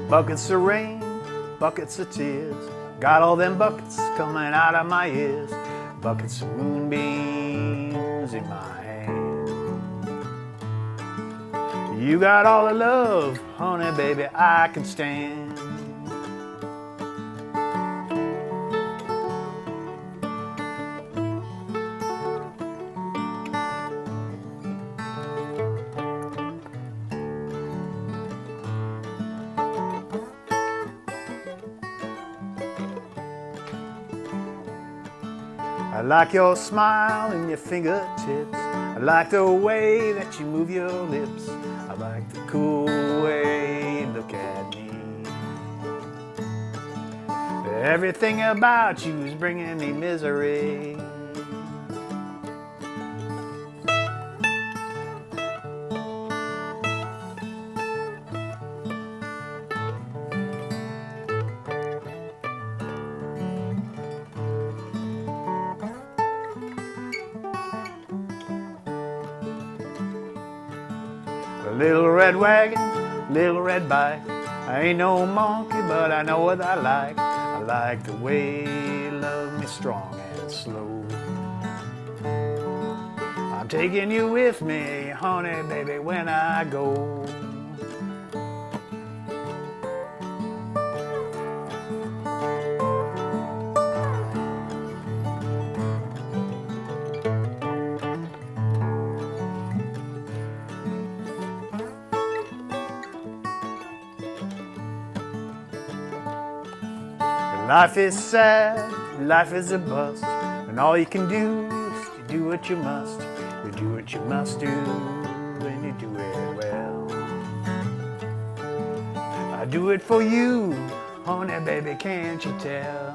Buckets of rain, buckets of tears, got all them buckets coming out of my ears. Buckets of moonbeams in my hand. You got all the love, honey, baby, I can stand. I like your smile and your fingertips. I like the way that you move your lips. I like the cool way you look at me. Everything about you is bringing me misery. A little red wagon, little red bike. I ain't no monkey, but I know what I like. I like the way you love me strong and slow. I'm taking you with me, honey, baby, when I go. Life is sad, life is a bust, and all you can do is you do what you must. You do what you must do, and you do it well. I do it for you, honey, baby, can't you tell?